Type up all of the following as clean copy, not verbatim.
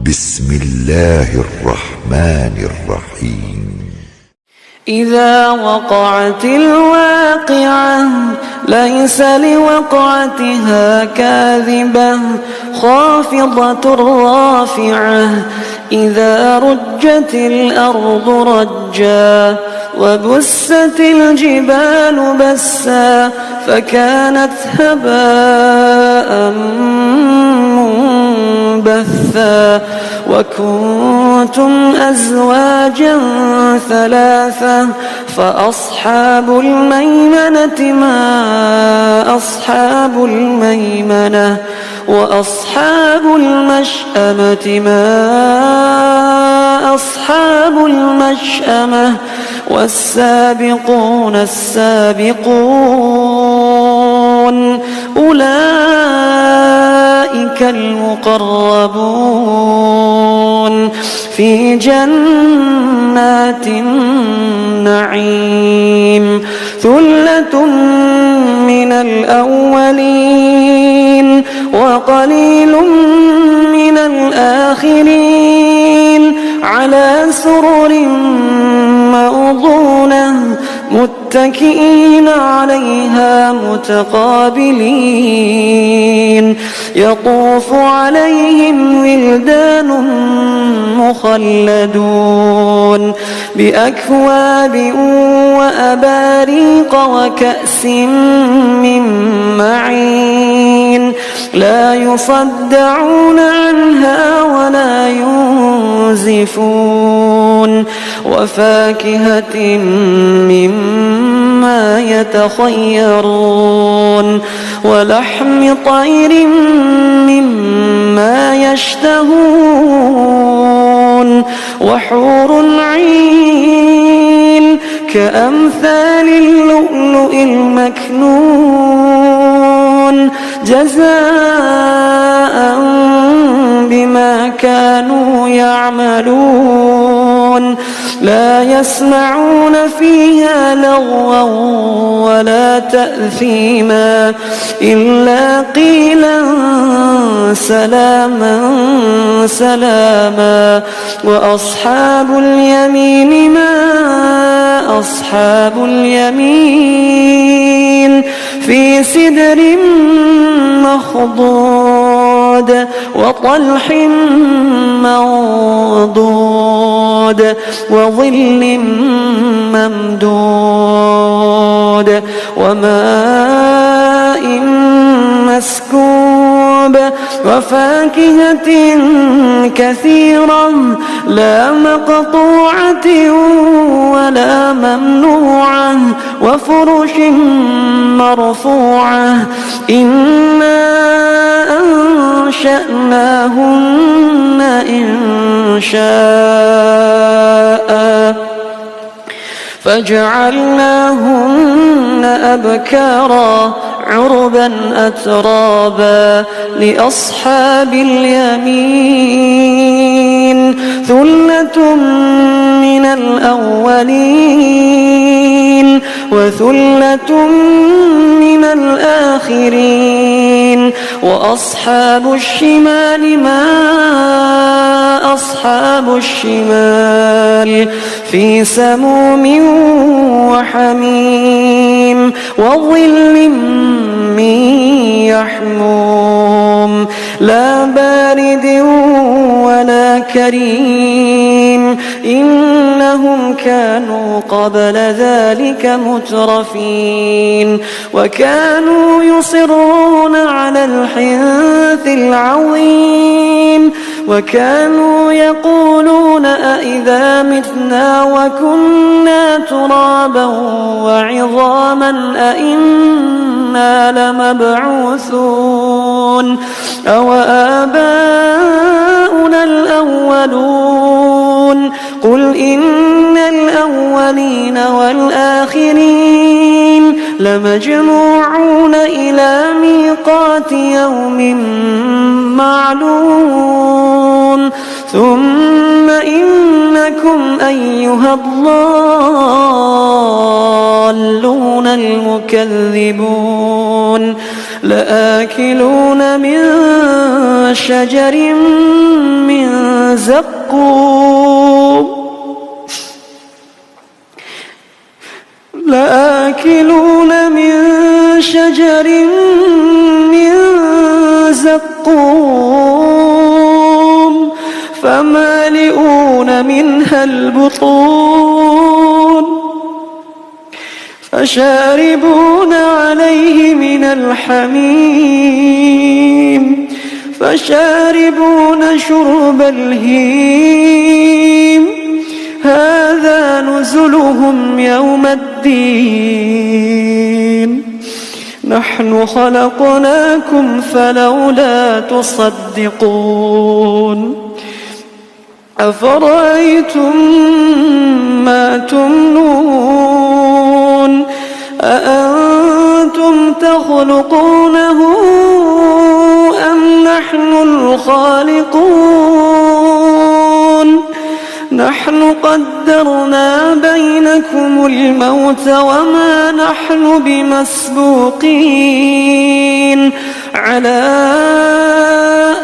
بسم الله الرحمن الرحيم. إذا وقعت الواقعة ليس لوقعتها كاذبة خافضة رافعة إذا رجت الأرض رجا وبست الجبال بسا فكانت هباء منبثا وكنتم أزواجا ثلاثة فأصحاب الميمنة ما أصحاب الميمنة وأصحاب المشأمة ما أصحاب المشأمة والسابقون السابقون أولئك المقربون في جنات النعيم ثلة من الأولين وقليل من الآخرين على سرر موضونة متكئين عليها متقابلين يطوف عليهم ولدان مخلدون بأكواب وأباريق وكأس من معين لا يصدعون عنها ولا ينزفون وفاكهة مما يتخيرون ولحم طير مما يشتهون وحور عين كأمثال اللؤلؤ المكنون جزاء بما كانوا يعملون لا يسمعون فيها لغوا ولا تأثيما إلا قيلا سلاما سلاما وأصحاب اليمين ما أصحاب اليمين في سدر مخضود وطلح منضود وظل ممدود وماء مسكوب وفاكهة كثيرة لا مقطوعة ولا ممنوعة وفرش مرفوعة إنا أنشأناهن إنشاء فجعلناهن أبكارا عربا أترابا لأصحاب اليمين ثلة من الأولين وثلة من الآخرين وأصحاب الشمال ما أصحاب الشمال في سموم وحميم وظل من يحموم لا بارد ولا كريم إنهم كانوا قبل ذلك مترفين وكانوا يصرون على الحنث العظيم وكانوا يقولون أئذا متنا وكنا ترابا وعظاما أئنا لمبعوثون أو آباؤنا الأولون قل إن الأولين والآخرين لمجموعون إلى ميقات يوم معلوم ثم إنكم أيها الضالون المكذبون لآكلون من شجر من زقوم لآكلون من شجر من زقوم فمالئون منها البطون فشاربون عليه من الحميم فشاربون شرب الهيم هذا نزلهم يوم الدين نحن خلقناكم فلولا تصدقون أفرأيتم ما تمنون أأنتم تخلقونه أم نحن الخالقون نحن قدرنا بينكم الموت وما نحن بمسبوقين على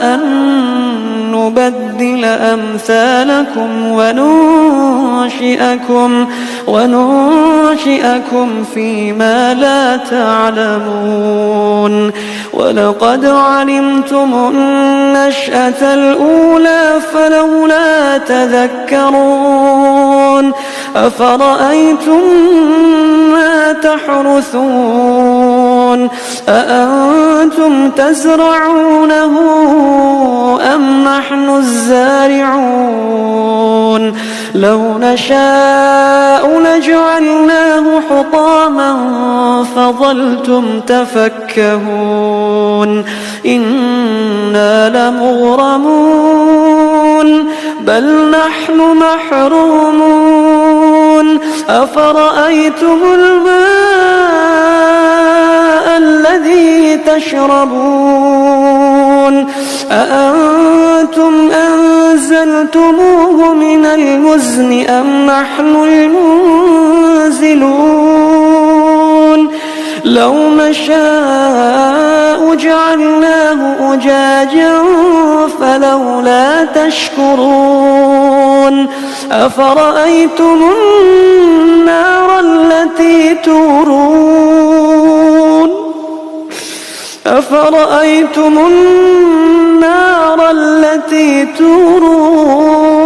أن نبدل أمثالكم وننشئكم فيما لا تعلمون ولقد علمتم النشأة الأولى فلولا تذكرون أفرأيتم ما تحرثون أأنتم تزرعونه أم نحن الزارعون لو نشاء لجعلناه حطاما فظلتم تفكهون إنا لمغرمون بل نحن محرومون أفرأيتم الماء الذي تشربون أأنتم أنزلتموه من المزن أم نحن المنزلون لو نشاء جعلناه أجاجا فلولا تشكرون أفرأيتم النار التي تورون أفرأيتم النار التي تورون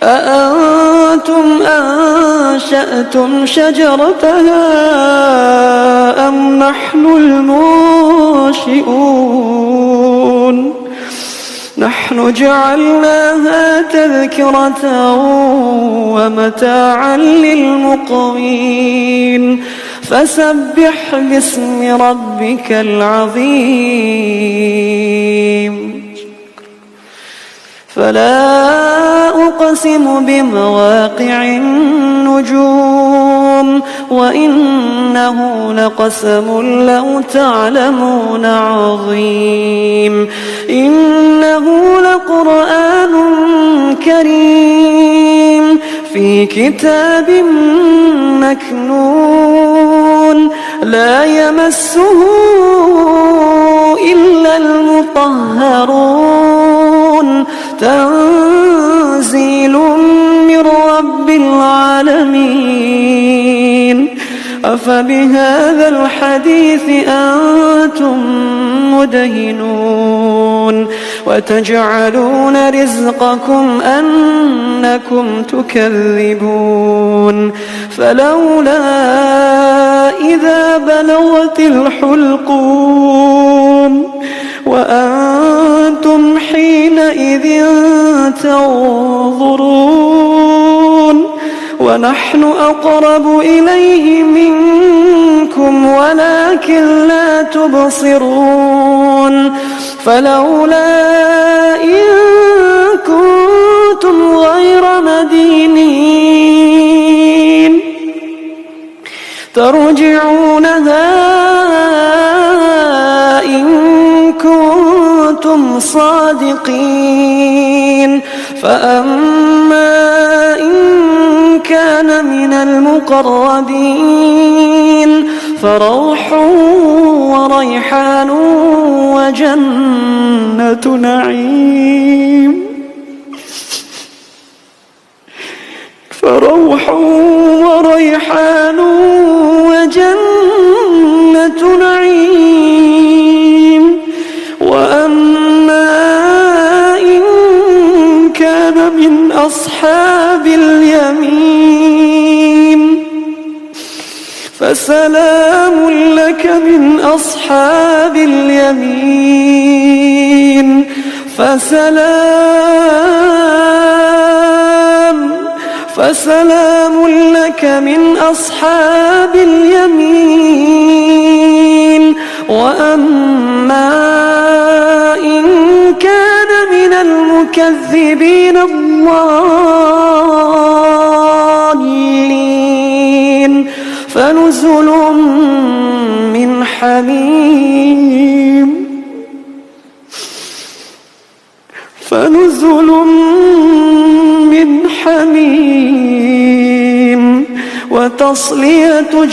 أأنتم أنشأتم شجرتها أم نحن المنشئون نحن جعلناها تذكرة ومتاعا للمقوين فسبح باسم ربك العظيم فلا أقسم بمواقع النجوم وإنه لقسم لو تعلمون عظيم إنه لقرآن كريم في كتاب مكنون لا يمسه إلا المطهرون تنزيل من رب العالمين أفبهذا الحديث أنتم مدهنون وتجعلون رزقكم أنكم تكذبون فلولا إذا بلغت الحلقوم وأنتم حينئذ تنظرون ونحن أقرب إليه منكم ولكن لا تبصرون فلولا إن كنتم غير مدينين ترجعونها إن كنتم صادقين فأما إن كان من المقربين فروح وريحان وجنة نعيم. فروح وريحان وجنة نعيم. وأما إن كان من أصحاب اليمين فسلام لك من أصحاب اليمين. فسلام لك من أصحاب اليمين. وأما إن كان من المكذبين الضالين فنزل من حميم. وتصلية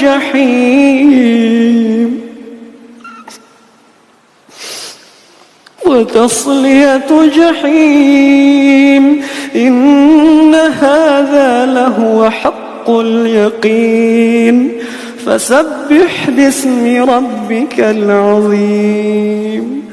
جحيم. إن هذا لهو حق اليقين. فسبح باسم ربك العظيم.